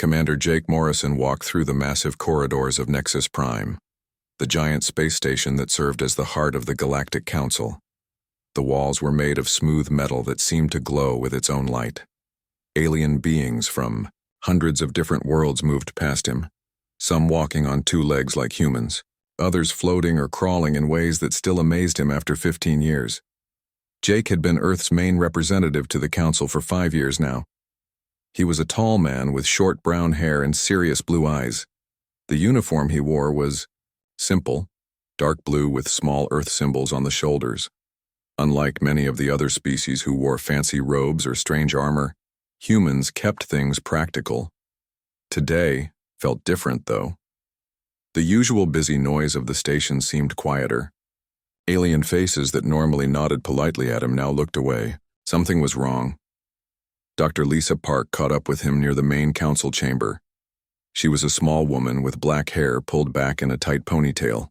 Commander Jake Morrison walked through the massive corridors of Nexus Prime, the giant space station that served as the heart of the Galactic Council. The walls were made of smooth metal that seemed to glow with its own light. Alien beings from hundreds of different worlds moved past him, some walking on two legs like humans, others floating or crawling in ways that still amazed him after 15 years. Jake had been Earth's main representative to the Council for 5 years now. He was a tall man with short brown hair and serious blue eyes. The uniform he wore was simple, dark blue with small Earth symbols on the shoulders. Unlike many of the other species who wore fancy robes or strange armor, humans kept things practical. Today felt different, though. The usual busy noise of the station seemed quieter. Alien faces that normally nodded politely at him now looked away. Something was wrong. Dr. Lisa Park caught up with him near the main council chamber. She was a small woman with black hair pulled back in a tight ponytail.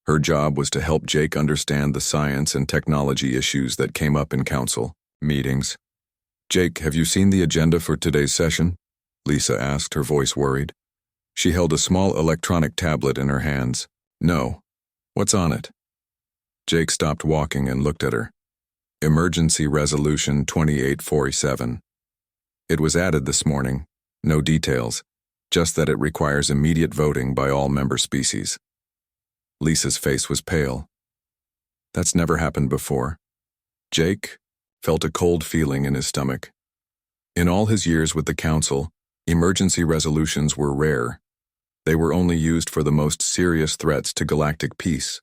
Her job was to help Jake understand the science and technology issues that came up in council meetings. "Jake, have you seen the agenda for today's session?" Lisa asked, her voice worried. She held a small electronic tablet in her hands. "No. What's on it?" Jake stopped walking and looked at her. Emergency Resolution 2847. It was added this morning. No details, just that it requires immediate voting by all member species. Lisa's face was pale. That's never happened before. Jake felt a cold feeling in his stomach. In all his years with the Council, emergency resolutions were rare. They were only used for the most serious threats to galactic peace.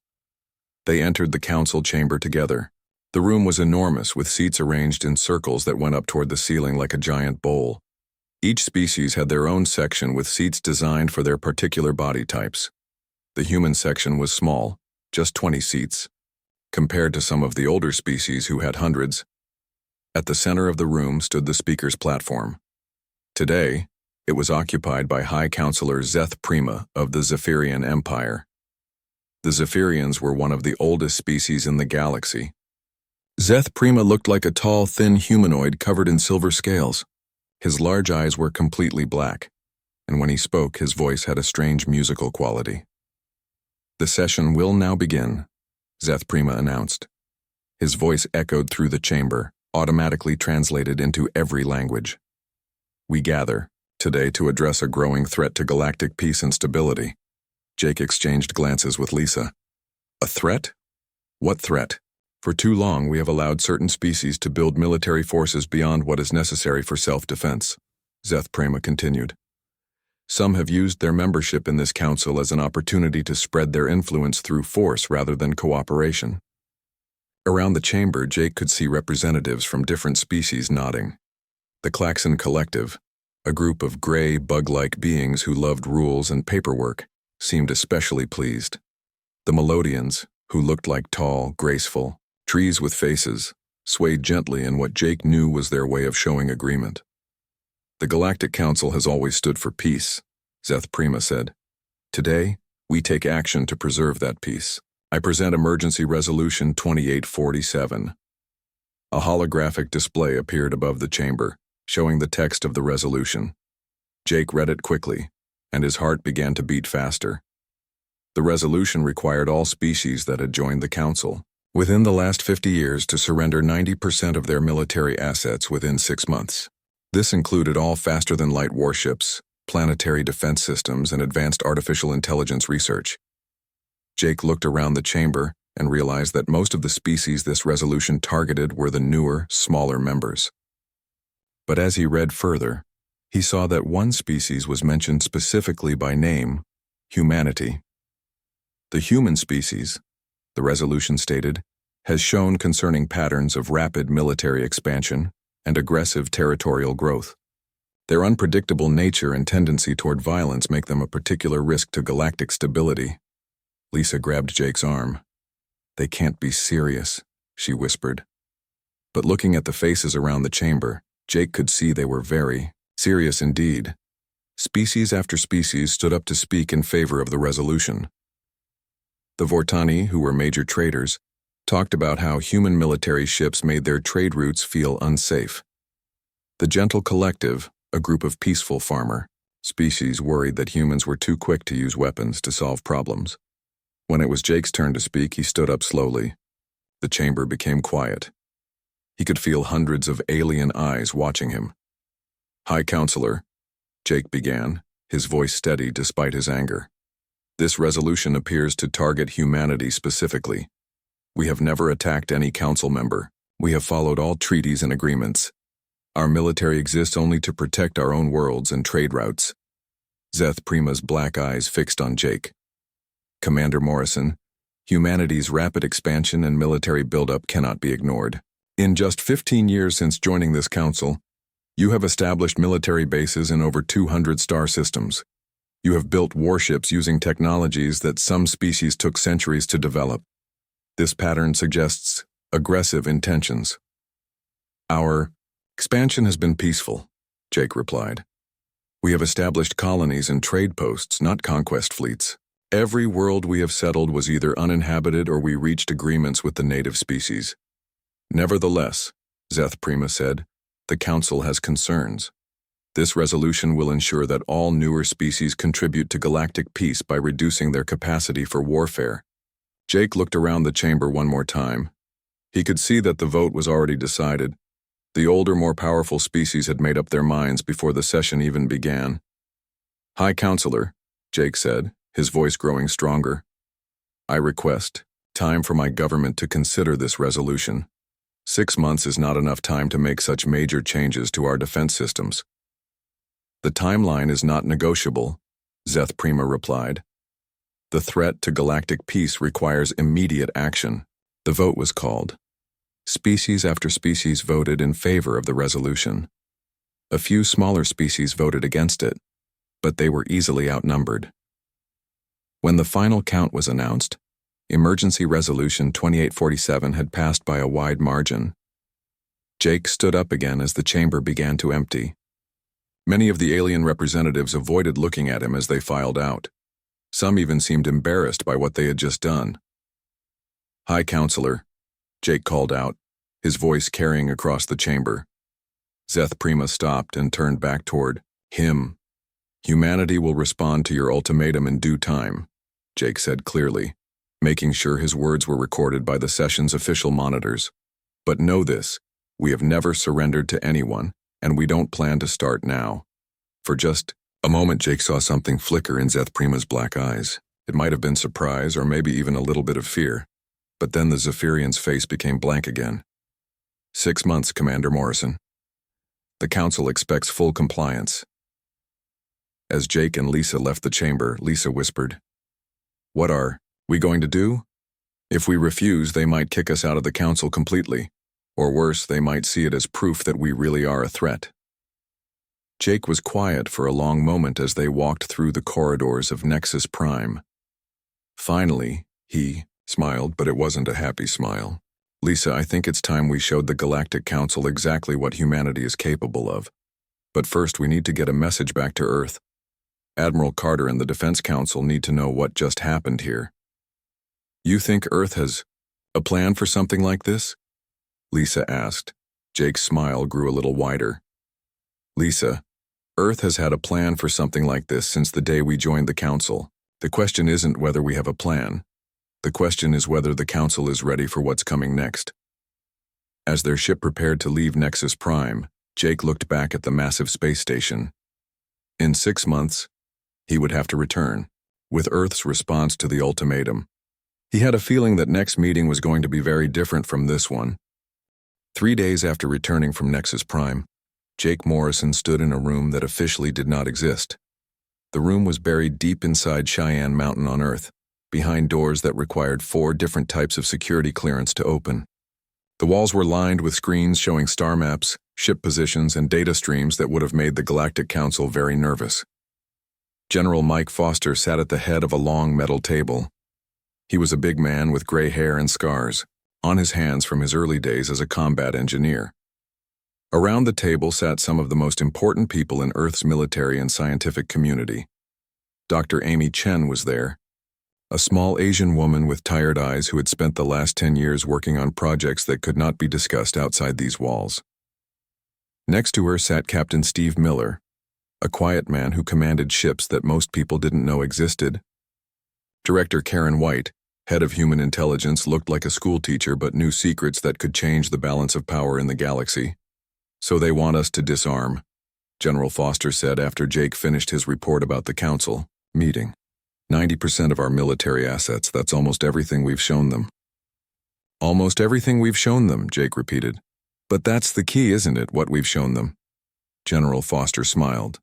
They entered the Council chamber together. The room was enormous, with seats arranged in circles that went up toward the ceiling like a giant bowl. Each species had their own section with seats designed for their particular body types. The human section was small, just 20 seats, compared to some of the older species who had hundreds. At the center of the room stood the speaker's platform. Today, it was occupied by High Counselor Zeth Prima of the Zephyrian Empire. The Zephyrians were one of the oldest species in the galaxy. Zeth Prima looked like a tall, thin humanoid covered in silver scales. His large eyes were completely black, and when he spoke, his voice had a strange musical quality. "The session will now begin," Zeth Prima announced. His voice echoed through the chamber, automatically translated into every language. "We gather today to address a growing threat to galactic peace and stability." Jake exchanged glances with Lisa. "A threat? What threat? For too long, we have allowed certain species to build military forces beyond what is necessary for self-defense," Zeth Prima continued. "Some have used their membership in this council as an opportunity to spread their influence through force rather than cooperation." Around the chamber, Jake could see representatives from different species nodding. The Klaxon Collective, a group of gray, bug-like beings who loved rules and paperwork, seemed especially pleased. The Melodians, who looked like tall, graceful trees with faces, swayed gently in what Jake knew was their way of showing agreement. "The Galactic Council has always stood for peace," Zeth Prima said. "Today, we take action to preserve that peace. I present Emergency Resolution 2847. A holographic display appeared above the chamber, showing the text of the resolution. Jake read it quickly, and his heart began to beat faster. The resolution required all species that had joined the Council within the last 50 years to surrender 90% of their military assets within 6 months. This included all faster-than-light warships, planetary defense systems, and advanced artificial intelligence research. Jake looked around the chamber and realized that most of the species this resolution targeted were the newer, smaller members. But as he read further, he saw that one species was mentioned specifically by name: humanity. The human species, the resolution stated, has shown concerning patterns of rapid military expansion and aggressive territorial growth. Their unpredictable nature and tendency toward violence make them a particular risk to galactic stability. Lisa grabbed Jake's arm. "They can't be serious," she whispered. But looking at the faces around the chamber, Jake could see they were very serious indeed. Species after species stood up to speak in favor of the resolution. The Vortani, who were major traders, talked about how human military ships made their trade routes feel unsafe. The Gentle Collective, a group of peaceful farmer, species worried that humans were too quick to use weapons to solve problems. When it was Jake's turn to speak, he stood up slowly. The chamber became quiet. He could feel hundreds of alien eyes watching him. "High Counselor," Jake began, his voice steady despite his anger. "This resolution appears to target humanity specifically. We have never attacked any council member. We have followed all treaties and agreements. Our military exists only to protect our own worlds and trade routes." SciFiPrime's black eyes fixed on Jake. "Commander Morrison, humanity's rapid expansion and military buildup cannot be ignored. In just 15 years since joining this council, you have established military bases in over 200 star systems. You have built warships using technologies that some species took centuries to develop. This pattern suggests aggressive intentions." "Our expansion has been peaceful," Jake replied. "We have established colonies and trade posts, not conquest fleets. Every world we have settled was either uninhabited or we reached agreements with the native species. Nevertheless," SciFiPrime said, "the Council has concerns. This resolution will ensure that all newer species contribute to galactic peace by reducing their capacity for warfare." Jake looked around the chamber one more time. He could see that the vote was already decided. The older, more powerful species had made up their minds before the session even began. "High Counselor," Jake said, his voice growing stronger, "I request time for my government to consider this resolution. 6 months is not enough time to make such major changes to our defense systems." "The timeline is not negotiable," SciFiPrime replied. "The threat to galactic peace requires immediate action." The vote was called. Species after species voted in favor of the resolution. A few smaller species voted against it, but they were easily outnumbered. When the final count was announced, Emergency Resolution 2847 had passed by a wide margin. Jake stood up again as the chamber began to empty. Many of the alien representatives avoided looking at him as they filed out. Some even seemed embarrassed by what they had just done. "High Counselor," Jake called out, his voice carrying across the chamber. SciFiPrime stopped and turned back toward him. "Humanity will respond to your ultimatum in due time," Jake said clearly, making sure his words were recorded by the session's official monitors. "But know this, we have never surrendered to anyone, and we don't plan to start now." For just a moment, Jake saw something flicker in SciFiPrime's black eyes. It might have been surprise or maybe even a little bit of fear. But then the Zephyrian's face became blank again. 6 months, Commander Morrison. The Council expects full compliance." As Jake and Lisa left the chamber, Lisa whispered, "What are we going to do? If we refuse, they might kick us out of the Council completely. Or worse, they might see it as proof that we really are a threat." Jake was quiet for a long moment as they walked through the corridors of Nexus Prime. Finally, he smiled, but it wasn't a happy smile. "Lisa, I think it's time we showed the Galactic Council exactly what humanity is capable of. But first, we need to get a message back to Earth. Admiral Carter and the Defense Council need to know what just happened here." "You think Earth has a plan for something like this?" Lisa asked. Jake's smile grew a little wider. "Lisa, Earth has had a plan for something like this since the day we joined the Council. The question isn't whether we have a plan. The question is whether the Council is ready for what's coming next." As their ship prepared to leave Nexus Prime, Jake looked back at the massive space station. In 6 months, he would have to return, with Earth's response to the ultimatum. He had a feeling that next meeting was going to be very different from this one. 3 days after returning from Nexus Prime, Jake Morrison stood in a room that officially did not exist. The room was buried deep inside Cheyenne Mountain on Earth, behind doors that required 4 different types of security clearance to open. The walls were lined with screens showing star maps, ship positions, and data streams that would have made the Galactic Council very nervous. General Mike Foster sat at the head of a long metal table. He was a big man with gray hair and scars, on his hands from his early days as a combat engineer. Around the table sat some of the most important people in Earth's military and scientific community. Dr. Amy Chen was there, a small Asian woman with tired eyes who had spent the last 10 years working on projects that could not be discussed outside these walls. Next to her sat Captain Steve Miller, a quiet man who commanded ships that most people didn't know existed. Director Karen White, head of human intelligence, looked like a schoolteacher but knew secrets that could change the balance of power in the galaxy. "So they want us to disarm," General Foster said after Jake finished his report about the council meeting. 90% of our military assets, that's almost everything we've shown them. Almost everything we've shown them, Jake repeated. But that's the key, isn't it, what we've shown them? General Foster smiled.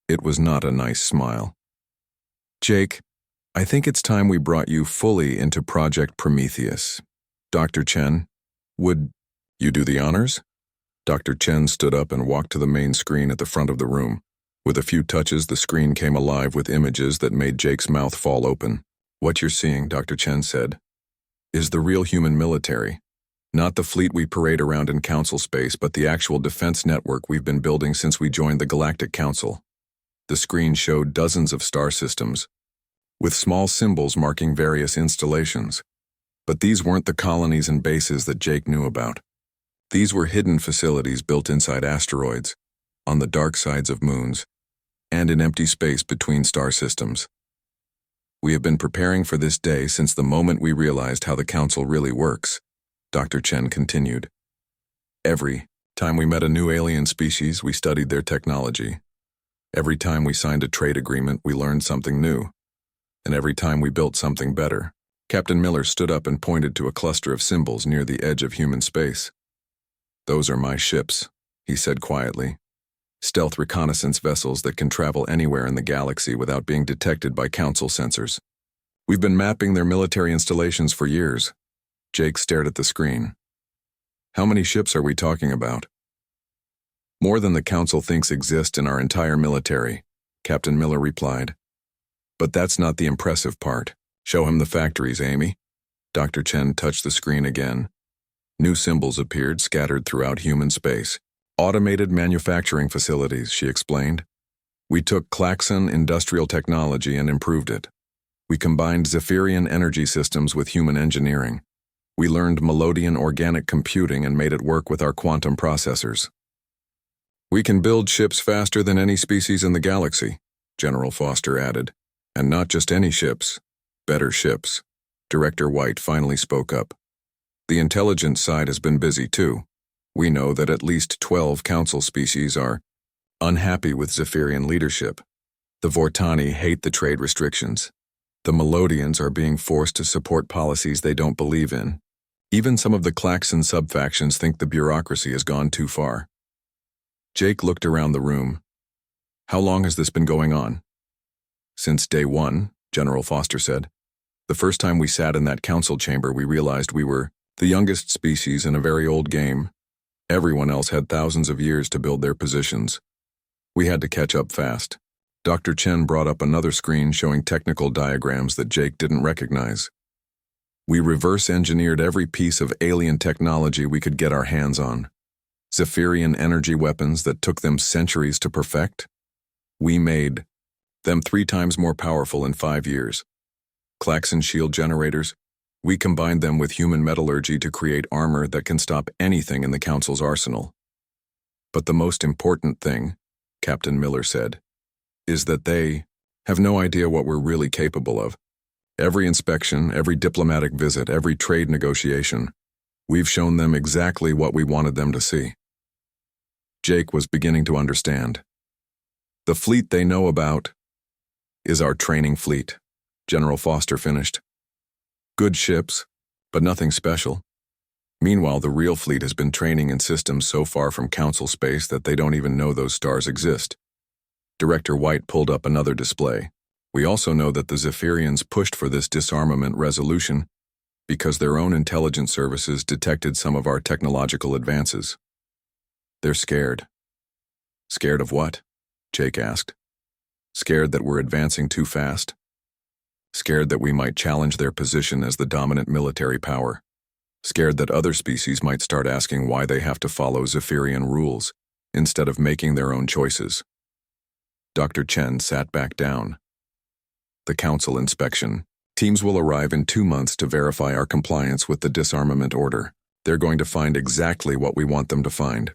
It was not a nice smile. "Jake, I think it's time we brought you fully into Project Prometheus. Dr. Chen, would you do the honors?" Dr. Chen stood up and walked to the main screen at the front of the room. With a few touches, the screen came alive with images that made Jake's mouth fall open. "What you're seeing," Dr. Chen said, "is the real human military. Not the fleet we parade around in Council space, but the actual defense network we've been building since we joined the Galactic Council." The screen showed dozens of star systems, with small symbols marking various installations. But these weren't the colonies and bases that Jake knew about. These were hidden facilities built inside asteroids, on the dark sides of moons, and in empty space between star systems. "We have been preparing for this day since the moment we realized how the Council really works," Dr. Chen continued. "Every time we met a new alien species, we studied their technology. Every time we signed a trade agreement, we learned something new. And every time we built something better." Captain Miller stood up and pointed to a cluster of symbols near the edge of human space. "Those are my ships," he said quietly. "Stealth reconnaissance vessels that can travel anywhere in the galaxy without being detected by Council sensors. We've been mapping their military installations for years." Jake stared at the screen. "How many ships are we talking about?" "More than the Council thinks exist in our entire military," Captain Miller replied. "But that's not the impressive part. Show him the factories, Amy." Dr. Chen touched the screen again. New symbols appeared scattered throughout human space. "Automated manufacturing facilities," she explained. "We took Klaxon industrial technology and improved it. We combined Zephyrian energy systems with human engineering. We learned Melodian organic computing and made it work with our quantum processors. We can build ships faster than any species in the galaxy," General Foster added. "And not just any ships, better ships." Director White finally spoke up. "The intelligence side has been busy too. We know that at least 12 Council species are unhappy with Zephyrian leadership. The Vortani hate the trade restrictions. The Melodians are being forced to support policies they don't believe in. Even some of the Klaxon subfactions think the bureaucracy has gone too far." Jake looked around the room. "How long has this been going on?" "Since day one," General Foster said. "The first time we sat in that council chamber, we realized we were the youngest species in a very old game. Everyone else had thousands of years to build their positions. We had to catch up fast." Dr. Chen brought up another screen showing technical diagrams that Jake didn't recognize. "We reverse-engineered every piece of alien technology we could get our hands on. Zephyrian energy weapons that took them centuries to perfect. We made them 3 times more powerful in 5 years. Klaxon shield generators, we combined them with human metallurgy to create armor that can stop anything in the Council's arsenal. But the most important thing," Captain Miller said, "is that they have no idea what we're really capable of. Every inspection, every diplomatic visit, every trade negotiation, we've shown them exactly what we wanted them to see." Jake was beginning to understand. "The fleet they know about is our training fleet," General Foster finished. "Good ships, but nothing special. Meanwhile, the real fleet has been training in systems so far from Council space that they don't even know those stars exist." Director White pulled up another display. "We also know that the Zephyrians pushed for this disarmament resolution because their own intelligence services detected some of our technological advances. They're scared." "Scared of what?" Jake asked. "Scared that we're advancing too fast. Scared that we might challenge their position as the dominant military power. Scared that other species might start asking why they have to follow Zephyrian rules instead of making their own choices." Dr. Chen sat back down. "The Council inspection. Teams will arrive in 2 months to verify our compliance with the disarmament order. They're going to find exactly what we want them to find.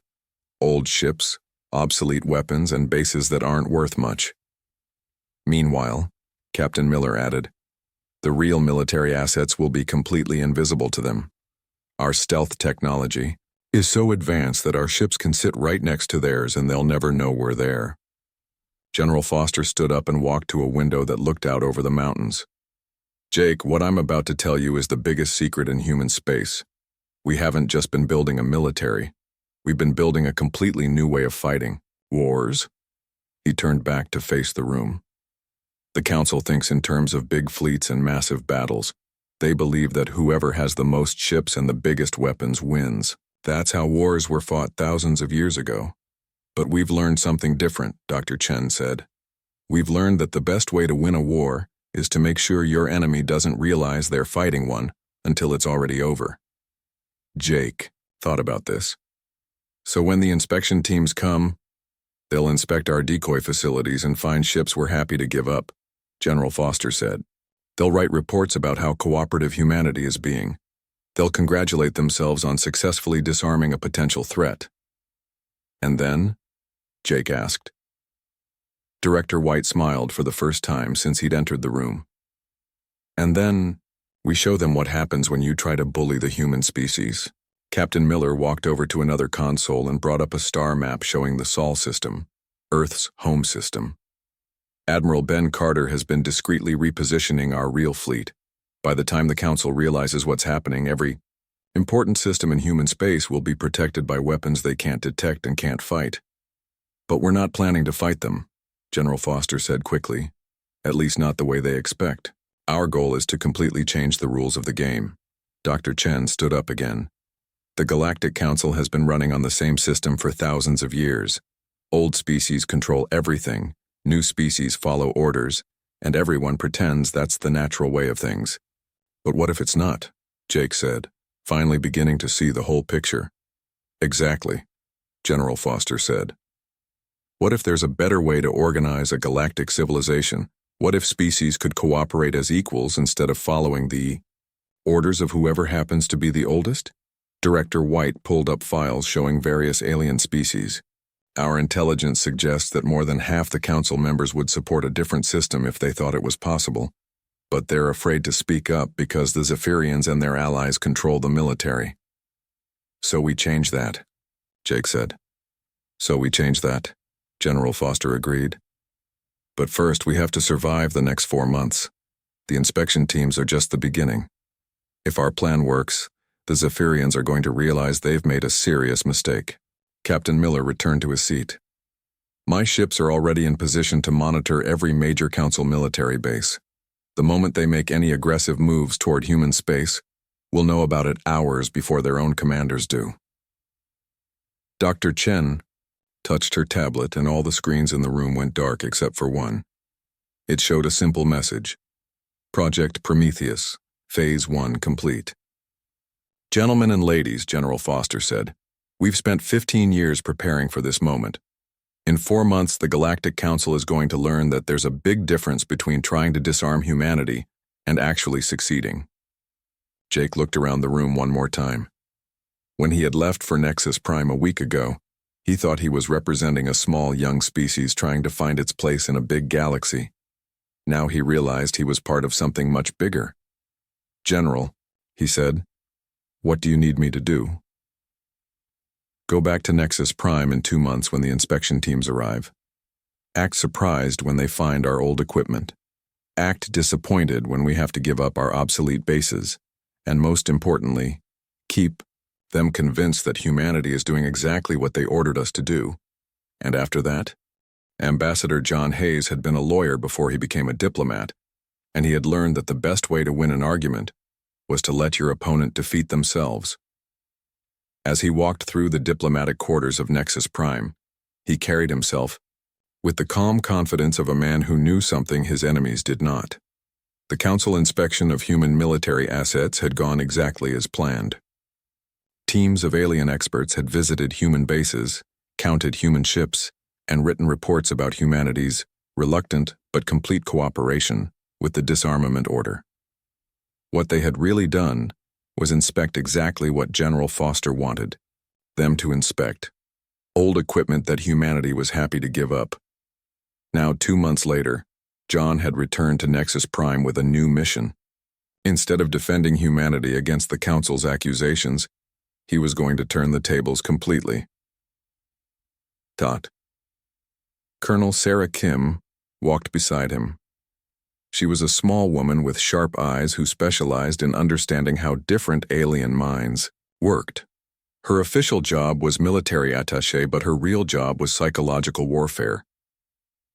Old ships, obsolete weapons, and bases that aren't worth much. Meanwhile, Captain Miller added, the real military assets will be completely invisible to them. Our stealth technology is so advanced that our ships can sit right next to theirs and they'll never know we're there. General Foster stood up and walked to a window that looked out over the mountains. Jake, what I'm about to tell you is the biggest secret in human space. We haven't just been building a military. We've been building a completely new way of fighting. Wars? He turned back to face the room. The Council thinks in terms of big fleets and massive battles. They believe that whoever has the most ships and the biggest weapons wins. That's how wars were fought thousands of years ago. But we've learned something different, Dr. Chen said. We've learned that the best way to win a war is to make sure your enemy doesn't realize they're fighting one until it's already over. Jake thought about this. So when the inspection teams come, they'll inspect our decoy facilities and find ships we're happy to give up, General Foster said. They'll write reports about how cooperative humanity is being. They'll congratulate themselves on successfully disarming a potential threat. And then? Jake asked. Director White smiled for the first time since he'd entered the room. And then, we show them what happens when you try to bully the human species. Captain Miller walked over to another console and brought up a star map showing the Sol system, Earth's home system. Admiral Ben Carter has been discreetly repositioning our real fleet. By the time the Council realizes what's happening, every important system in human space will be protected by weapons they can't detect and can't fight. But we're not planning to fight them, General Foster said quickly. At least not the way they expect. Our goal is to completely change the rules of the game. Dr. Chen stood up again. The Galactic Council has been running on the same system for thousands of years. Old species control everything, new species follow orders, and everyone pretends that's the natural way of things. But what if it's not? Jake said, finally beginning to see the whole picture. Exactly, General Foster said. What if there's a better way to organize a galactic civilization? What if species could cooperate as equals instead of following the orders of whoever happens to be the oldest? Director White pulled up files showing various alien species. Our intelligence suggests that more than half the Council members would support a different system if they thought it was possible. But they're afraid to speak up because the Zephyrians and their allies control the military. So we change that, Jake said. So we change that, General Foster agreed. But first we have to survive the next 4 months. The inspection teams are just the beginning. If our plan works, the Zephyrians are going to realize they've made a serious mistake. Captain Miller returned to his seat. My ships are already in position to monitor every major Council military base. The moment they make any aggressive moves toward human space, we'll know about it hours before their own commanders do. Dr. Chen touched her tablet and all the screens in the room went dark except for one. It showed a simple message. Project Prometheus, Phase 1 complete. Gentlemen and ladies, General Foster said, we've spent 15 years preparing for this moment. In 4 months, the Galactic Council is going to learn that there's a big difference between trying to disarm humanity and actually succeeding. Jake looked around the room one more time. When he had left for Nexus Prime a week ago, he thought he was representing a small young species trying to find its place in a big galaxy. Now he realized he was part of something much bigger. General, he said, what do you need me to do? Go back to Nexus Prime in 2 months when the inspection teams arrive. Act surprised when they find our old equipment. Act disappointed when we have to give up our obsolete bases. And most importantly, keep them convinced that humanity is doing exactly what they ordered us to do. And after that, Ambassador John Hayes had been a lawyer before he became a diplomat, and he had learned that the best way to win an argument was to let your opponent defeat themselves. As he walked through the diplomatic quarters of Nexus Prime, he carried himself with the calm confidence of a man who knew something his enemies did not. The Council inspection of human military assets had gone exactly as planned. Teams of alien experts had visited human bases, counted human ships, and written reports about humanity's reluctant but complete cooperation with the disarmament order. What they had really done was inspect exactly what General Foster wanted them to inspect. old equipment that humanity was happy to give up. Now, 2 months later, John had returned to Nexus Prime with a new mission. Instead of defending humanity against the Council's accusations, he was going to turn the tables completely. Colonel Sarah Kim walked beside him. She was a small woman with sharp eyes who specialized in understanding how different alien minds worked. Her official job was military attaché, but her real job was psychological warfare.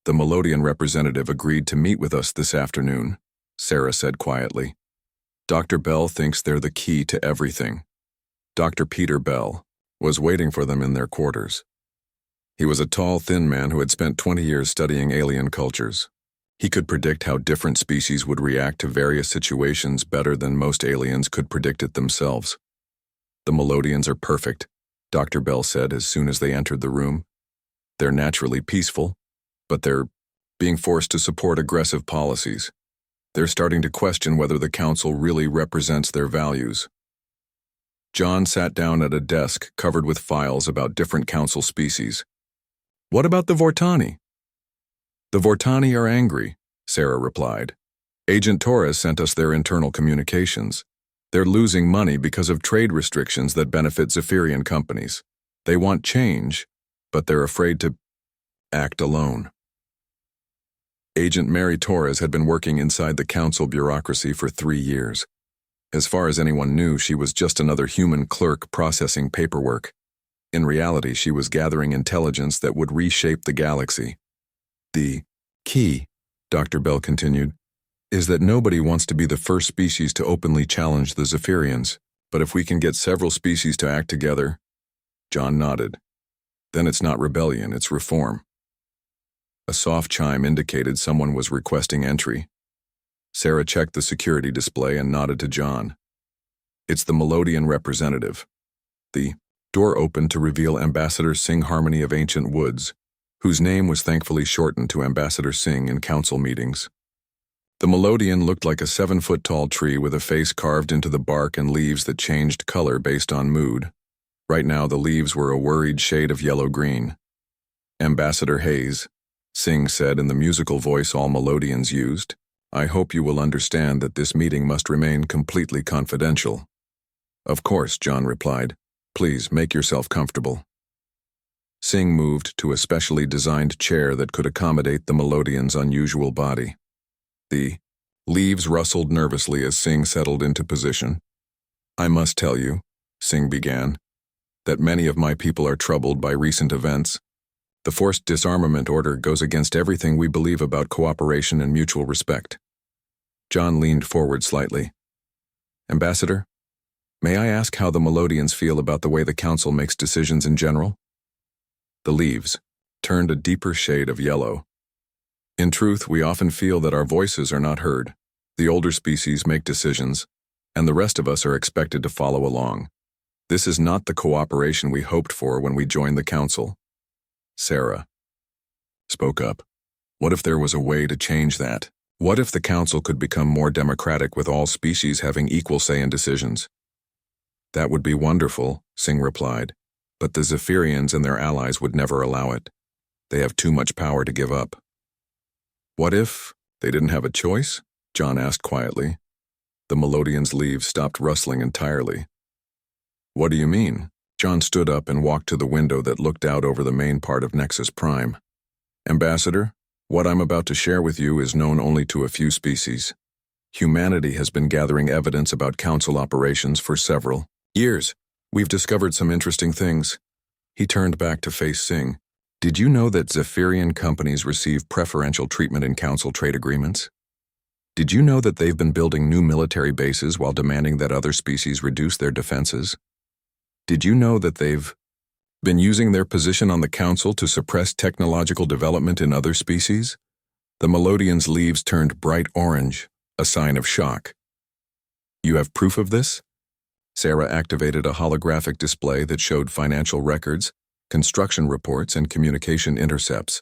"The Melodian representative agreed to meet with us this afternoon," Sarah said quietly. "Dr. Bell thinks they're the key to everything." Dr. Peter Bell was waiting for them in their quarters. He was a tall, thin man who had spent 20 years studying alien cultures. He could predict how different species would react to various situations better than most aliens could predict it themselves. "The Melodians are perfect," Dr. Bell said as soon as they entered the room. "They're naturally peaceful, but they're being forced to support aggressive policies. They're starting to question whether the Council really represents their values." John sat down at a desk covered with files about different Council species. "What about the Vortani?" "The Vortani are angry," Sarah replied. "Agent Torres sent us their internal communications. They're losing money because of trade restrictions that benefit Zephyrian companies. They want change, but they're afraid to act alone." Agent Mary Torres had been working inside the Council bureaucracy for 3 years. As far as anyone knew, she was just another human clerk processing paperwork. In reality, she was gathering intelligence that would reshape the galaxy. "The key," Dr. Bell continued, "is that nobody wants to be the first species to openly challenge the Zephyrians, but if we can get several species to act together—" John nodded. "Then it's not rebellion, it's reform." A soft chime indicated someone was requesting entry. Sarah checked the security display and nodded to John. "It's the Melodian representative." The door opened to reveal Ambassador Singh Harmony of Ancient Woods, whose name was thankfully shortened to Ambassador Singh in council meetings. The Melodian looked like a 7-foot-tall tree with a face carved into the bark and leaves that changed color based on mood. Right now the leaves were a worried shade of yellow-green. "Ambassador Hayes," Singh said in the musical voice all Melodians used, "I hope you will understand that this meeting must remain completely confidential." "Of course," John replied. "Please make yourself comfortable." Singh moved to a specially designed chair that could accommodate the Melodian's unusual body. The leaves rustled nervously as Singh settled into position. "I must tell you," Singh began, "that many of my people are troubled by recent events. The forced disarmament order goes against everything we believe about cooperation and mutual respect." John leaned forward slightly. "Ambassador, may I ask how the Melodians feel about the way the Council makes decisions in general?" The leaves turned a deeper shade of yellow. "In truth, we often feel that our voices are not heard. The older species make decisions, and the rest of us are expected to follow along. This is not the cooperation we hoped for when we joined the Council." Sarah spoke up. "What if there was a way to change that? What if the Council could become more democratic with all species having equal say in decisions?" "That would be wonderful," Singh replied, "but the Zephyrians and their allies would never allow it. They have too much power to give up." "What if they didn't have a choice?" John asked quietly. The Melodian's leaves stopped rustling entirely. "What do you mean?" John stood up and walked to the window that looked out over the main part of Nexus Prime. "Ambassador, what I'm about to share with you is known only to a few species. Humanity has been gathering evidence about Council operations for several years. We've discovered some interesting things." He turned back to face Singh. "Did you know that Zephyrian companies receive preferential treatment in Council trade agreements? Did you know that they've been building new military bases while demanding that other species reduce their defenses? Did you know that they've been using their position on the Council to suppress technological development in other species?" The Melodian's leaves turned bright orange, a sign of shock. "You have proof of this?" Sarah activated a holographic display that showed financial records, construction reports, and communication intercepts.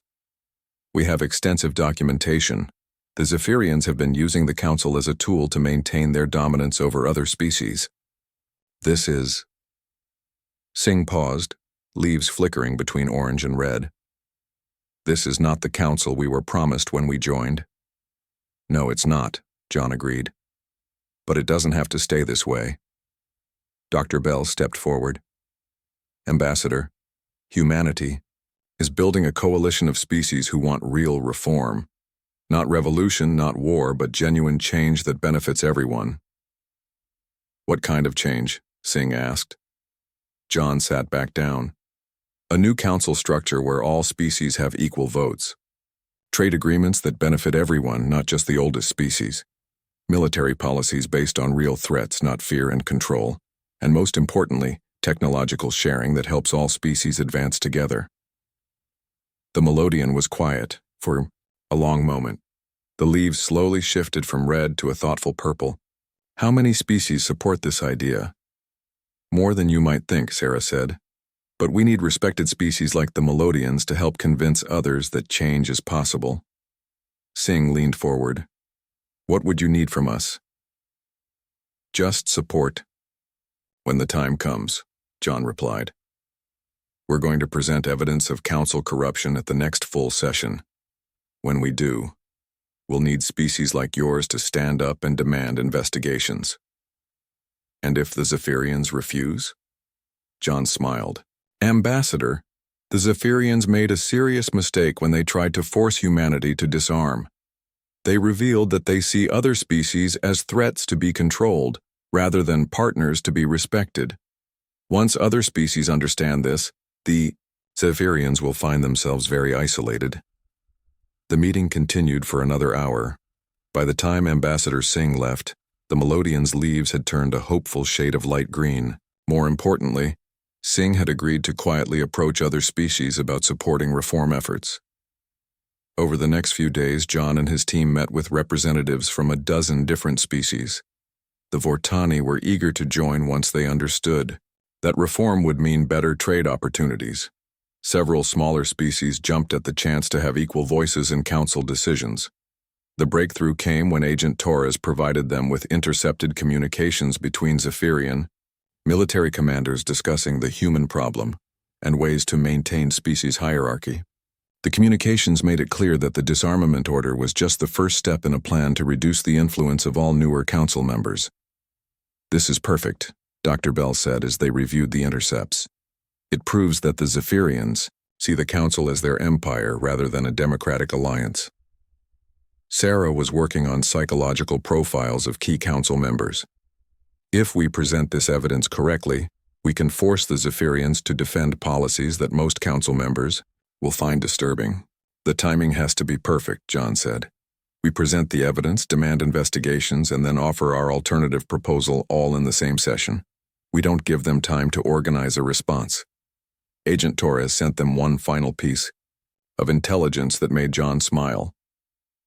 "We have extensive documentation. The Zephyrians have been using the Council as a tool to maintain their dominance over other species. This is..." Singh paused, leaves flickering between orange and red. "This is not the council we were promised when we joined." "No, it's not," John agreed. "But it doesn't have to stay this way." Dr. Bell stepped forward. "Ambassador, humanity is building a coalition of species who want real reform. Not revolution, not war, but genuine change that benefits everyone." "What kind of change?" Singh asked. John sat back down. "A new council structure where all species have equal votes. Trade agreements that benefit everyone, not just the oldest species. Military policies based on real threats, not fear and control. And most importantly, technological sharing that helps all species advance together." The melodeon was quiet for a long moment. The leaves slowly shifted from red to a thoughtful purple. "How many species support this idea?" "More than you might think," Sarah said. "But we need respected species like the melodeons to help convince others that change is possible." Singh leaned forward. "What would you need from us?" "Just support." "When the time comes," John replied. "We're going to present evidence of council corruption at the next full session. When we do, we'll need species like yours to stand up and demand investigations." "And if the Zephyrians refuse?" John smiled. "Ambassador, the Zephyrians made a serious mistake when they tried to force humanity to disarm. They revealed that they see other species as threats to be controlled, rather than partners to be respected. Once other species understand this, the Zephyrians will find themselves very isolated." The meeting continued for another hour. By the time Ambassador Singh left, the melodeon's leaves had turned a hopeful shade of light green. More importantly, Singh had agreed to quietly approach other species about supporting reform efforts. Over the next few days, John and his team met with representatives from a dozen different species. The Vortani were eager to join once they understood that reform would mean better trade opportunities. Several smaller species jumped at the chance to have equal voices in council decisions. The breakthrough came when Agent Torres provided them with intercepted communications between Zephyrian military commanders discussing the human problem and ways to maintain species hierarchy. The communications made it clear that the disarmament order was just the first step in a plan to reduce the influence of all newer council members. "This is perfect," Dr. Bell said as they reviewed the intercepts. "It proves that the Zephyrians see the council as their empire rather than a democratic alliance." Sarah was working on psychological profiles of key council members. "If we present this evidence correctly, we can force the Zephyrians to defend policies that most council members will find disturbing." "The timing has to be perfect," John said. "We present the evidence, demand investigations, and then offer our alternative proposal all in the same session. We don't give them time to organize a response." Agent Torres sent them one final piece of intelligence that made John smile.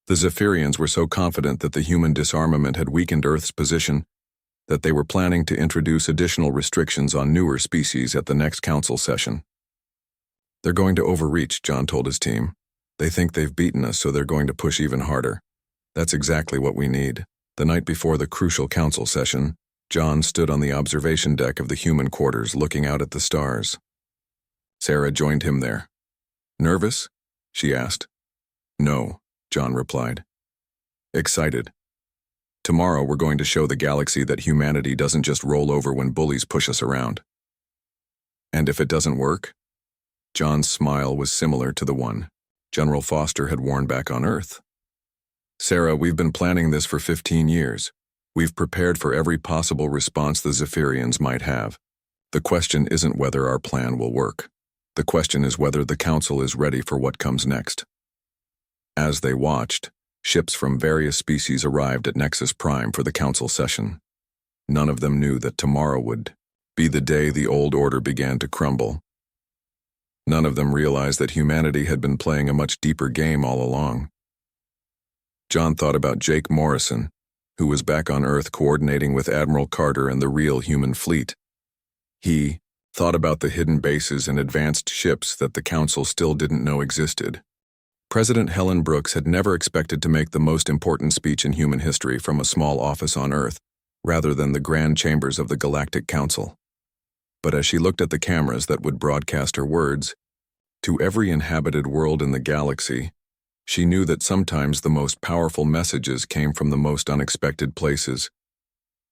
The Zephyrians were so confident that the human disarmament had weakened Earth's position that they were planning to introduce additional restrictions on newer species at the next council session. "They're going to overreach," John told his team. "They think they've beaten us, so they're going to push even harder. That's exactly what we need." The night before the crucial council session, John stood on the observation deck of the human quarters looking out at the stars. Sarah joined him there. "Nervous?" she asked. "No," John replied. "Excited. Tomorrow we're going to show the galaxy that humanity doesn't just roll over when bullies push us around." "And if it doesn't work?" John's smile was similar to the one General Foster had worn back on Earth. "Sarah, we've been planning this for 15 years. We've prepared for every possible response the Zephyrians might have. The question isn't whether our plan will work. The question is whether the Council is ready for what comes next." As they watched, ships from various species arrived at Nexus Prime for the Council session. None of them knew that tomorrow would be the day the old order began to crumble. None of them realized that humanity had been playing a much deeper game all along. John thought about Jake Morrison, who was back on Earth coordinating with Admiral Carter and the real human fleet. He thought about the hidden bases and advanced ships that the Council still didn't know existed. President Helen Brooks had never expected to make the most important speech in human history from a small office on Earth, rather than the grand chambers of the Galactic Council. But as she looked at the cameras that would broadcast her words, to every inhabited world in the galaxy, she knew that sometimes the most powerful messages came from the most unexpected places.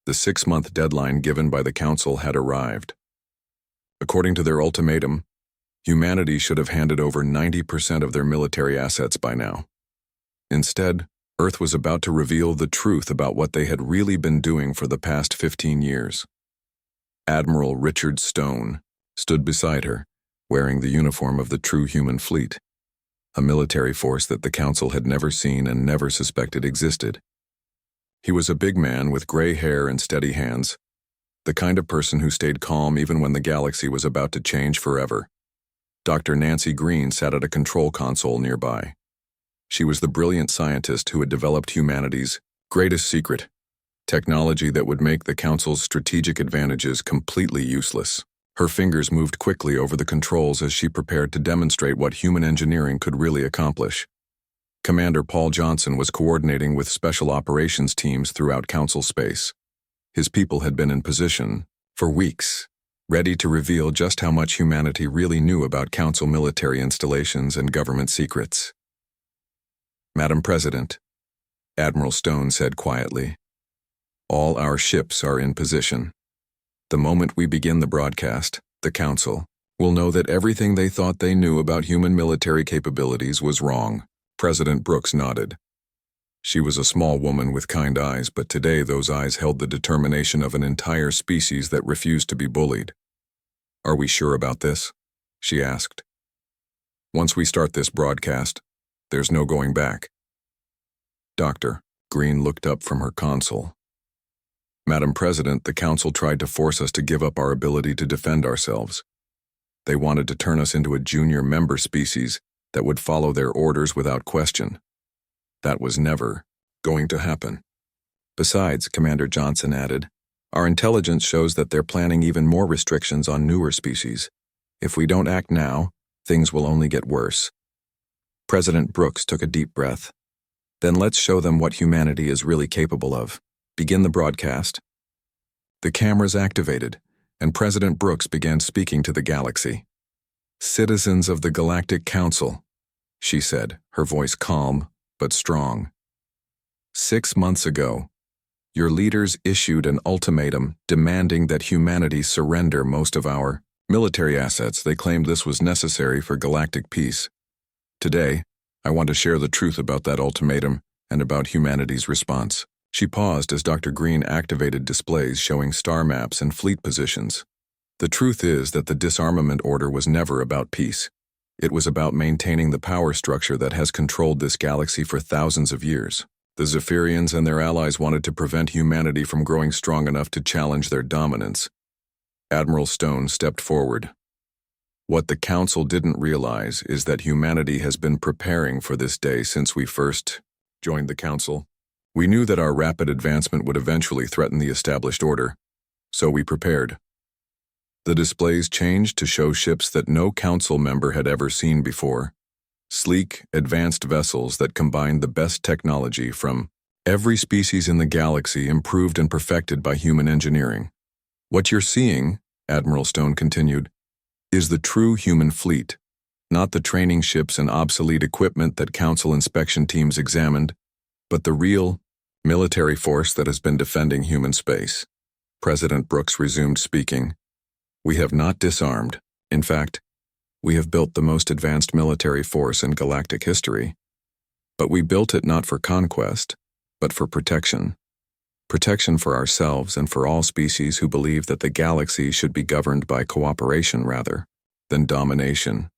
The 6-month deadline given by the Council had arrived. According to their ultimatum, humanity should have handed over 90% of their military assets by now. Instead, Earth was about to reveal the truth about what they had really been doing for the past 15 years. Admiral Richard Stone stood beside her, wearing the uniform of the true human fleet, a military force that the Council had never seen and never suspected existed. He was a big man with gray hair and steady hands, the kind of person who stayed calm even when the galaxy was about to change forever. Dr. Nancy Green sat at a control console nearby. She was the brilliant scientist who had developed humanity's greatest secret, technology that would make the Council's strategic advantages completely useless. Her fingers moved quickly over the controls as she prepared to demonstrate what human engineering could really accomplish. Commander Paul Johnson was coordinating with special operations teams throughout Council space. His people had been in position for weeks, ready to reveal just how much humanity really knew about Council military installations and government secrets. "Madam President," Admiral Stone said quietly, "all our ships are in position. The moment we begin the broadcast, the Council will know that everything they thought they knew about human military capabilities was wrong." President Brooks nodded. She was a small woman with kind eyes, but today those eyes held the determination of an entire species that refused to be bullied. "Are we sure about this?" she asked. "Once we start this broadcast, there's no going back." Dr. Green looked up from her console. "Madam President, the Council tried to force us to give up our ability to defend ourselves. They wanted to turn us into a junior member species that would follow their orders without question. That was never going to happen. Besides," Commander Johnson added, "our intelligence shows that they're planning even more restrictions on newer species. If we don't act now, things will only get worse." President Brooks took a deep breath. "Then let's show them what humanity is really capable of. Begin the broadcast." The cameras activated, and President Brooks began speaking to the galaxy. "Citizens of the Galactic Council," she said, her voice calm but strong. 6 months ago, your leaders issued an ultimatum demanding that humanity surrender most of our military assets. They claimed this was necessary for galactic peace. Today, I want to share the truth about that ultimatum and about humanity's response." She paused as Dr. Green activated displays showing star maps and fleet positions. "The truth is that the disarmament order was never about peace. It was about maintaining the power structure that has controlled this galaxy for thousands of years. The Zephyrians and their allies wanted to prevent humanity from growing strong enough to challenge their dominance." Admiral Stone stepped forward. "What the Council didn't realize is that humanity has been preparing for this day since we first joined the Council. We knew that our rapid advancement would eventually threaten the established order, so we prepared." The displays changed to show ships that no Council member had ever seen before. Sleek, advanced vessels that combined the best technology from every species in the galaxy, improved and perfected by human engineering. "What you're seeing," Admiral Stone continued, "is the true human fleet, not the training ships and obsolete equipment that Council inspection teams examined, but the real military force that has been defending human space." President Brooks resumed speaking. "We have not disarmed. In fact, we have built the most advanced military force in galactic history. But we built it not for conquest, but for protection. Protection for ourselves and for all species who believe that the galaxy should be governed by cooperation rather than domination."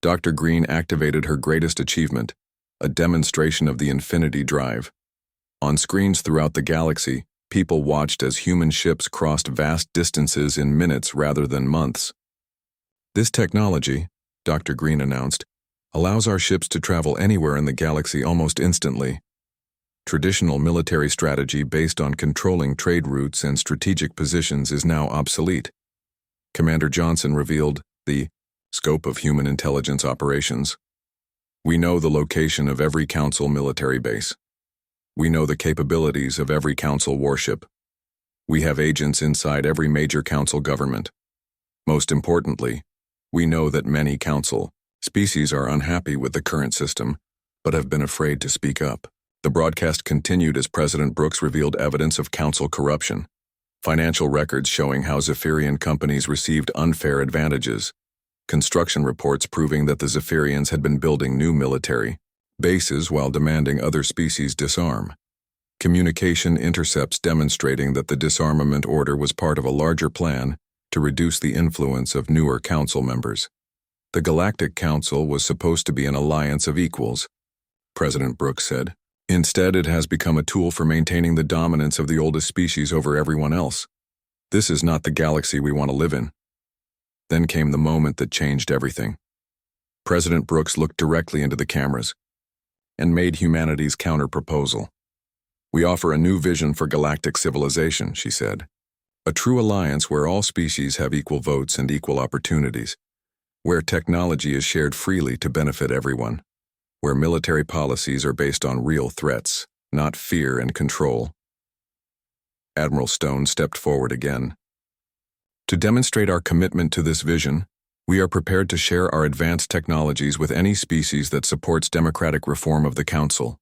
Dr. Green activated her greatest achievement, a demonstration of the Infinity Drive. On screens throughout the galaxy, people watched as human ships crossed vast distances in minutes rather than months. "This technology," Dr. Green announced, "allows our ships to travel anywhere in the galaxy almost instantly. Traditional military strategy based on controlling trade routes and strategic positions is now obsolete." Commander Johnson revealed the scope of human intelligence operations. "We know the location of every Council military base. We know the capabilities of every Council warship. We have agents inside every major Council government. Most importantly, we know that many council species are unhappy with the current system, but have been afraid to speak up. The broadcast continued as President Brooks revealed evidence of council corruption, financial records showing how Zephyrian companies received unfair advantages, construction reports proving that the Zephyrians had been building new military bases while demanding other species disarm, communication intercepts demonstrating that the disarmament order was part of a larger plan to reduce the influence of newer council members. The Galactic Council was supposed to be an alliance of equals, President Brooks said. Instead, it has become a tool for maintaining the dominance of the oldest species over everyone else. This is not the galaxy we want to live in. Then came the moment that changed everything. President Brooks looked directly into the cameras and made humanity's counter-proposal. We offer a new vision for galactic civilization, she said. A true alliance where all species have equal votes and equal opportunities, where technology is shared freely to benefit everyone, where military policies are based on real threats, not fear and control. Admiral Stone stepped forward again. To demonstrate our commitment to this vision, we are prepared to share our advanced technologies with any species that supports democratic reform of the Council.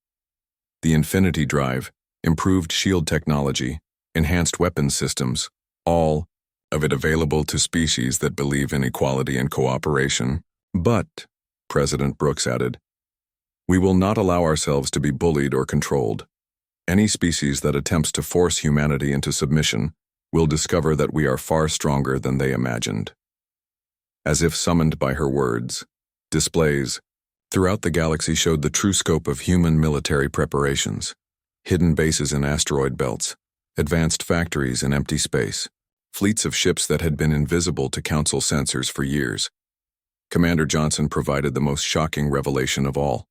The Infinity Drive, improved shield technology, enhanced weapons systems, all of it available to species that believe in equality and cooperation. But, President Brooks added, we will not allow ourselves to be bullied or controlled. Any species that attempts to force humanity into submission will discover that we are far stronger than they imagined. As if summoned by her words, displays throughout the galaxy showed the true scope of human military preparations, hidden bases in asteroid belts, advanced factories in empty space, fleets of ships that had been invisible to Council sensors for years. Commander Johnson provided the most shocking revelation of all.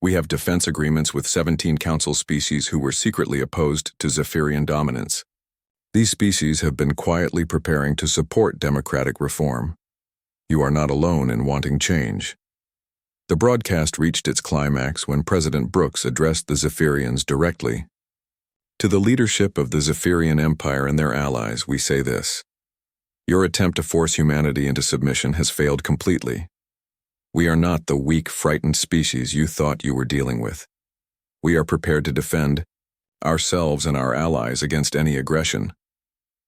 We have defense agreements with 17 Council species who were secretly opposed to Zephyrian dominance. These species have been quietly preparing to support democratic reform. You are not alone in wanting change. The broadcast reached its climax when President Brooks addressed the Zephyrians directly. To the leadership of the Zephyrian Empire and their allies, we say this. Your attempt to force humanity into submission has failed completely. We are not the weak, frightened species you thought you were dealing with. We are prepared to defend ourselves and our allies against any aggression.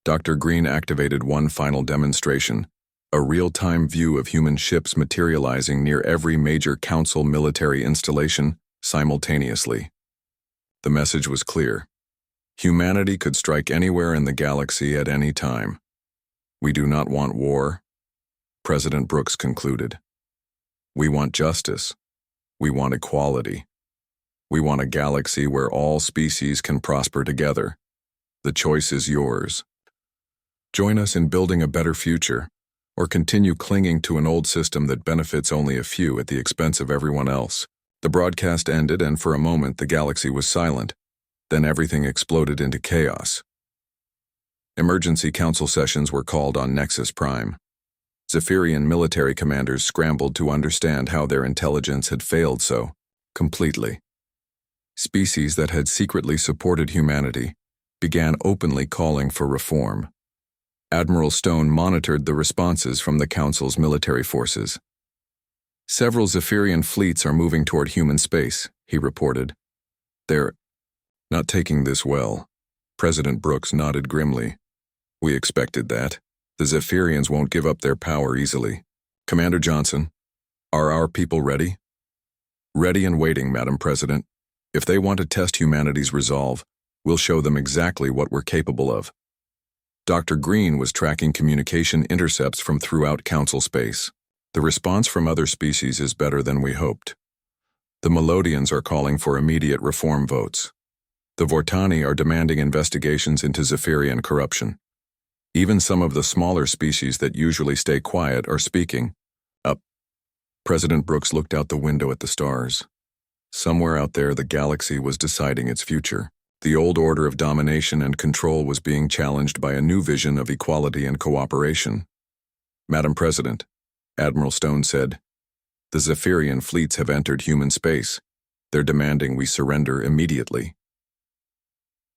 Dr. Green activated one final demonstration, a real-time view of human ships materializing near every major Council military installation simultaneously. The message was clear. Humanity could strike anywhere in the galaxy at any time. We do not want war, President Brooks concluded. We want justice. We want equality. We want a galaxy where all species can prosper together. The choice is yours. Join us in building a better future, or continue clinging to an old system that benefits only a few at the expense of everyone else. The broadcast ended, and for a moment the galaxy was silent. Then everything exploded into chaos. Emergency council sessions were called on Nexus Prime. Zephyrian military commanders scrambled to understand how their intelligence had failed so completely. Species that had secretly supported humanity began openly calling for reform. Admiral Stone monitored the responses from the Council's military forces. Several Zephyrian fleets are moving toward human space, he reported. They're not taking this well. President Brooks nodded grimly. We expected that. The Zephyrians won't give up their power easily. Commander Johnson, are our people ready? Ready and waiting, Madam President. If they want to test humanity's resolve, we'll show them exactly what we're capable of. Dr. Green was tracking communication intercepts from throughout Council space. The response from other species is better than we hoped. The Melodians are calling for immediate reform votes. The Vortani are demanding investigations into Zephyrian corruption. Even some of the smaller species that usually stay quiet are speaking up. President Brooks looked out the window at the stars. Somewhere out there, the galaxy was deciding its future. The old order of domination and control was being challenged by a new vision of equality and cooperation. Madam President, Admiral Stone said, the Zephyrian fleets have entered human space. They're demanding we surrender immediately.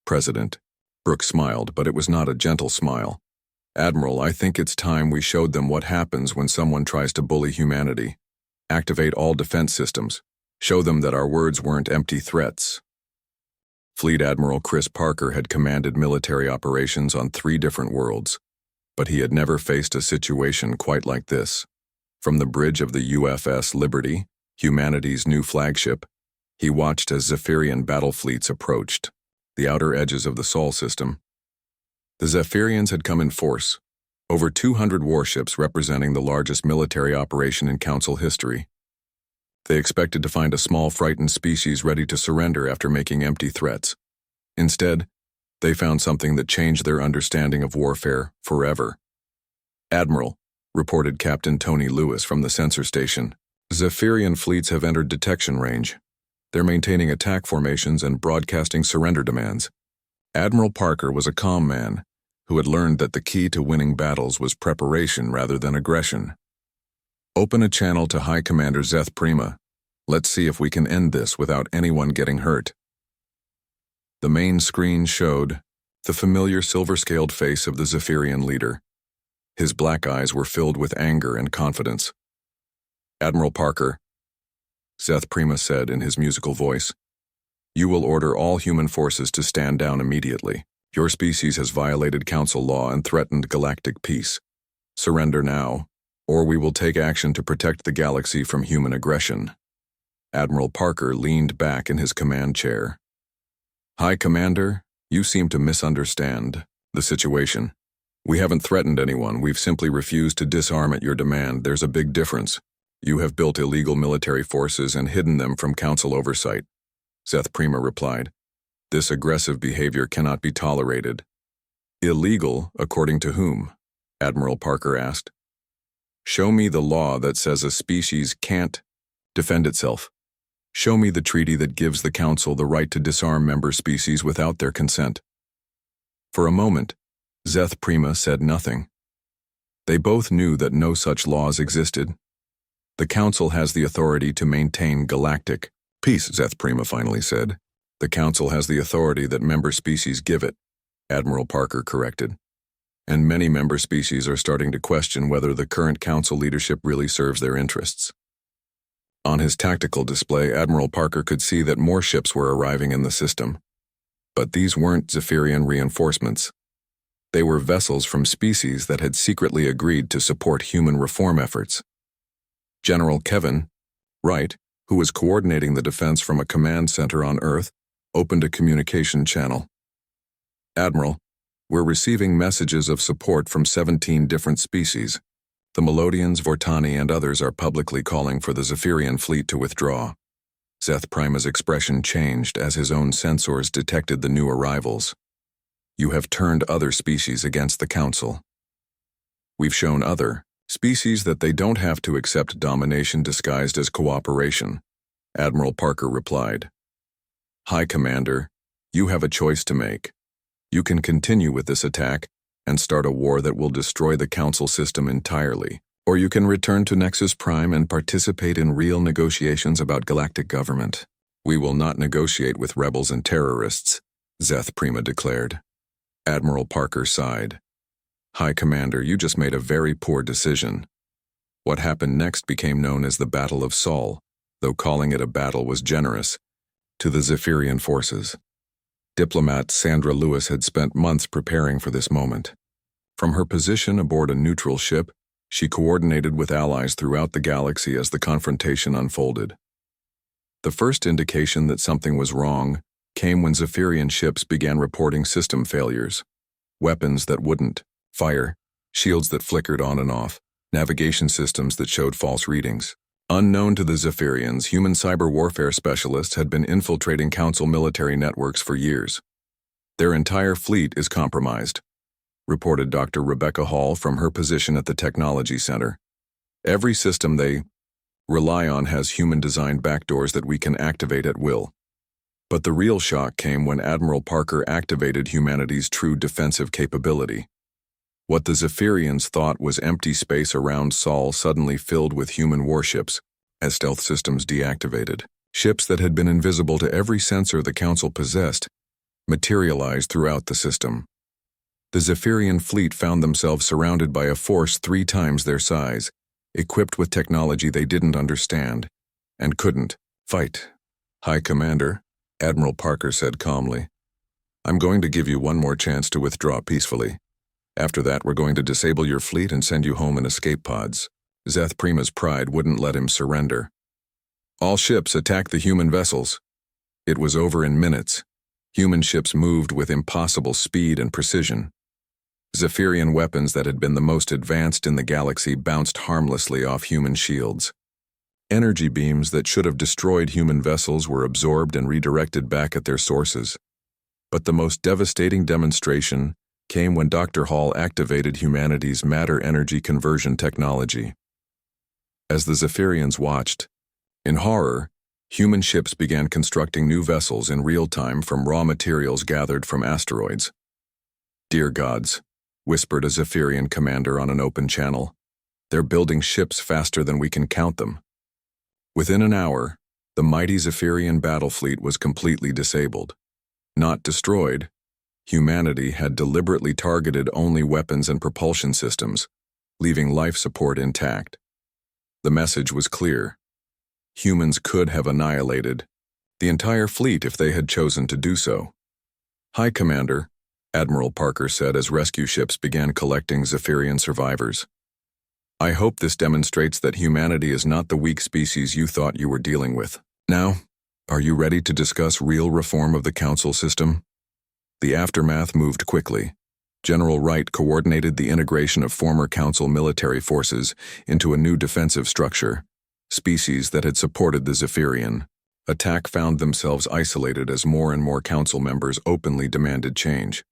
President, Brooks smiled, but it was not a gentle smile. Admiral, I think it's time we showed them what happens when someone tries to bully humanity. Activate all defense systems. Show them that our words weren't empty threats. Fleet Admiral Chris Parker had commanded military operations on 3 different worlds, but he had never faced a situation quite like this. From the bridge of the USS Liberty, humanity's new flagship, he watched as Zephyrian battle fleets approached the outer edges of the Sol system. The Zephyrians had come in force, over 200 warships representing the largest military operation in Council history. They expected to find a small frightened species ready to surrender after making empty threats. Instead, they found something that changed their understanding of warfare forever. Admiral, reported Captain Tony Lewis from the sensor station, Zephyrian fleets have entered detection range. They're maintaining attack formations and broadcasting surrender demands. Admiral Parker was a calm man who had learned that the key to winning battles was preparation rather than aggression. Open a channel to High Commander SciFiPrime. Let's see if we can end this without anyone getting hurt. The main screen showed the familiar silver-scaled face of the Zephyrian leader. His black eyes were filled with anger and confidence. Admiral Parker, SciFiPrime said in his musical voice, you will order all human forces to stand down immediately. Your species has violated Council law and threatened galactic peace. Surrender now, or we will take action to protect the galaxy from human aggression. Admiral Parker leaned back in his command chair. High Commander, you seem to misunderstand the situation. We haven't threatened anyone, we've simply refused to disarm at your demand. There's a big difference. You have built illegal military forces and hidden them from Council oversight. SciFiPrime replied. This aggressive behavior cannot be tolerated. Illegal, according to whom? Admiral Parker asked. Show me the law that says a species can't defend itself. Show me the treaty that gives the Council the right to disarm member species without their consent. For a moment, SciFiPrime said nothing. They both knew that no such laws existed. The Council has the authority to maintain galactic peace, SciFiPrime finally said. The Council has the authority that member species give it, Admiral Parker corrected. And many member species are starting to question whether the current Council leadership really serves their interests. On his tactical display, Admiral Parker could see that more ships were arriving in the system. But these weren't Zephyrian reinforcements. They were vessels from species that had secretly agreed to support human reform efforts. General Kevin Wright, who was coordinating the defense from a command center on Earth, opened a communication channel. Admiral, we're receiving messages of support from 17 different species. The Melodians, Vortani, and others are publicly calling for the Zephyrian fleet to withdraw. SciFiPrime's expression changed as his own sensors detected the new arrivals. You have turned other species against the Council. We've shown other species that they don't have to accept domination disguised as cooperation, Admiral Parker replied. High Commander, you have a choice to make. You can continue with this attack and start a war that will destroy the Council system entirely, or you can return to Nexus Prime and participate in real negotiations about galactic government. We will not negotiate with rebels and terrorists, SciFiPrime declared. Admiral Parker sighed. High Commander, you just made a very poor decision. What happened next became known as the Battle of Sol, though calling it a battle was generous, to the Zephyrian forces. Diplomat Sandra Lewis had spent months preparing for this moment. From her position aboard a neutral ship, she coordinated with allies throughout the galaxy as the confrontation unfolded. The first indication that something was wrong came when Zephyrian ships began reporting system failures. Weapons that wouldn't fire, shields that flickered on and off, navigation systems that showed false readings. Unknown to the Zephyrians, human cyber warfare specialists had been infiltrating Council military networks for years. Their entire fleet is compromised, reported Dr. Rebecca Hall from her position at the Technology Center. Every system they rely on has human-designed backdoors that we can activate at will. But the real shock came when Admiral Parker activated humanity's true defensive capability. What the Zephyrians thought was empty space around Sol suddenly filled with human warships, as stealth systems deactivated. Ships that had been invisible to every sensor the Council possessed materialized throughout the system. The Zephyrian fleet found themselves surrounded by a force 3 times their size, equipped with technology they didn't understand, and couldn't fight. "High Commander," Admiral Parker said calmly, "I'm going to give you one more chance to withdraw peacefully. After that, we're going to disable your fleet and send you home in escape pods." SciFi's pride wouldn't let him surrender. "All ships attack the human vessels." It was over in minutes. Human ships moved with impossible speed and precision. Zephyrian weapons that had been the most advanced in the galaxy bounced harmlessly off human shields. Energy beams that should have destroyed human vessels were absorbed and redirected back at their sources. But the most devastating demonstration came when Dr. Hall activated humanity's matter-energy conversion technology. As the Zephyrians watched, in horror, human ships began constructing new vessels in real time from raw materials gathered from asteroids. "Dear gods," whispered a Zephyrian commander on an open channel, "they're building ships faster than we can count them." Within an hour, the mighty Zephyrian battle fleet was completely disabled. Not destroyed. Humanity had deliberately targeted only weapons and propulsion systems, leaving life support intact. The message was clear. Humans could have annihilated the entire fleet if they had chosen to do so. "High Commander," Admiral Parker said as rescue ships began collecting Zephyrian survivors, "I hope this demonstrates that humanity is not the weak species you thought you were dealing with. Now, are you ready to discuss real reform of the Council system?" The aftermath moved quickly. General Wright coordinated the integration of former Council military forces into a new defensive structure. Species that had supported the Zephyrian attack found themselves isolated as more and more Council members openly demanded change.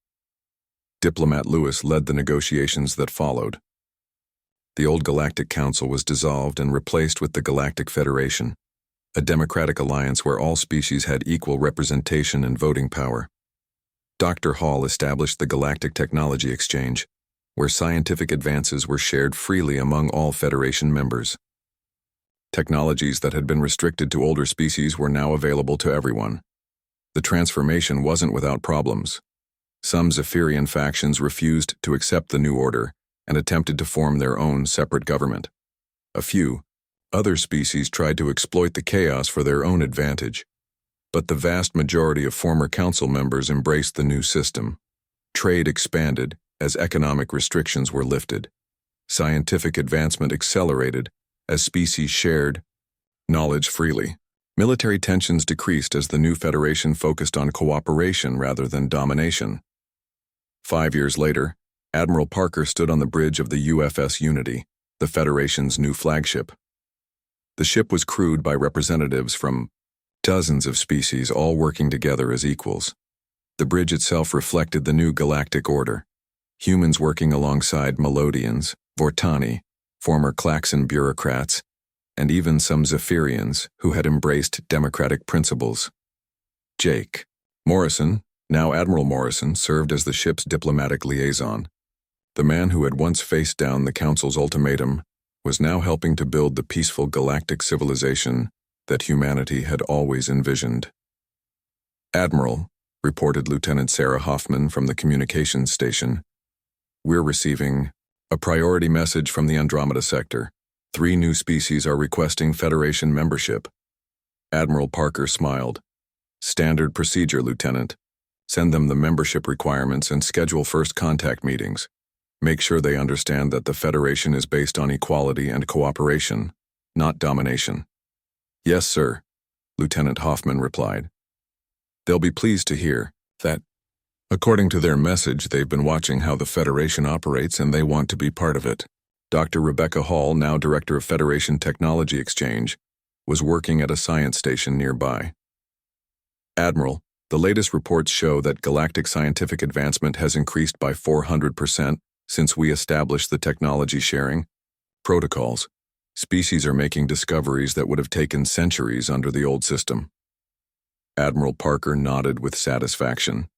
Diplomat Lewis led the negotiations that followed. The old Galactic Council was dissolved and replaced with the Galactic Federation, a democratic alliance where all species had equal representation and voting power. Dr. Hall established the Galactic Technology Exchange, where scientific advances were shared freely among all Federation members. Technologies that had been restricted to older species were now available to everyone. The transformation wasn't without problems. Some Zephyrian factions refused to accept the new order and attempted to form their own separate government. A few, other species tried to exploit the chaos for their own advantage. But the vast majority of former Council members embraced the new system. Trade expanded as economic restrictions were lifted. Scientific advancement accelerated as species shared knowledge freely. Military tensions decreased as the new Federation focused on cooperation rather than domination. 5 years later, Admiral Parker stood on the bridge of the UFS Unity, the Federation's new flagship. The ship was crewed by representatives from dozens of species all working together as equals. The bridge itself reflected the new galactic order. Humans working alongside Melodians, Vortani, former Klaxon bureaucrats, and even some Zephyrians who had embraced democratic principles. Jake Morrison, now Admiral Morrison, served as the ship's diplomatic liaison. The man who had once faced down the Council's ultimatum was now helping to build the peaceful galactic civilization that humanity had always envisioned. "Admiral," reported Lieutenant Sarah Hoffman from the communications station, "we're receiving a priority message from the Andromeda sector. 3 new species are requesting Federation membership." Admiral Parker smiled. "Standard procedure, Lieutenant. Send them the membership requirements and schedule first contact meetings. Make sure they understand that the Federation is based on equality and cooperation, not domination." "Yes, sir," Lieutenant Hoffman replied. "They'll be pleased to hear that, according to their message, they've been watching how the Federation operates and they want to be part of it." Dr. Rebecca Hall, now Director of Federation Technology Exchange, was working at a science station nearby. "Admiral, the latest reports show that galactic scientific advancement has increased by 400% since we established the technology sharing protocols. Species are making discoveries that would have taken centuries under the old system." Admiral Parker nodded with satisfaction.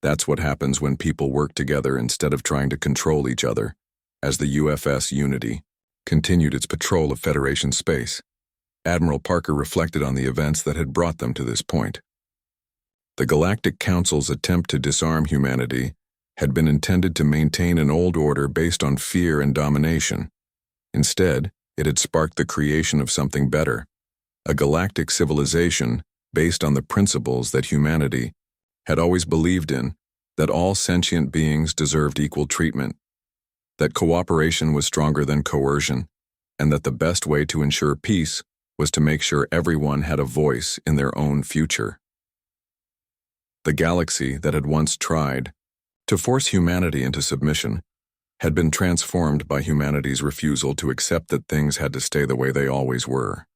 That's what happens when people work together instead of trying to control each other. As the UFS Unity continued its patrol of Federation space, Admiral Parker reflected on the events that had brought them to this point. The Galactic Council's attempt to disarm humanity had been intended to maintain an old order based on fear and domination. Instead, it had sparked the creation of something better, a galactic civilization based on the principles that humanity had always believed in, that all sentient beings deserved equal treatment, that cooperation was stronger than coercion, and that the best way to ensure peace was to make sure everyone had a voice in their own future. The galaxy that had once tried to force humanity into submission had been transformed by humanity's refusal to accept that things had to stay the way they always were.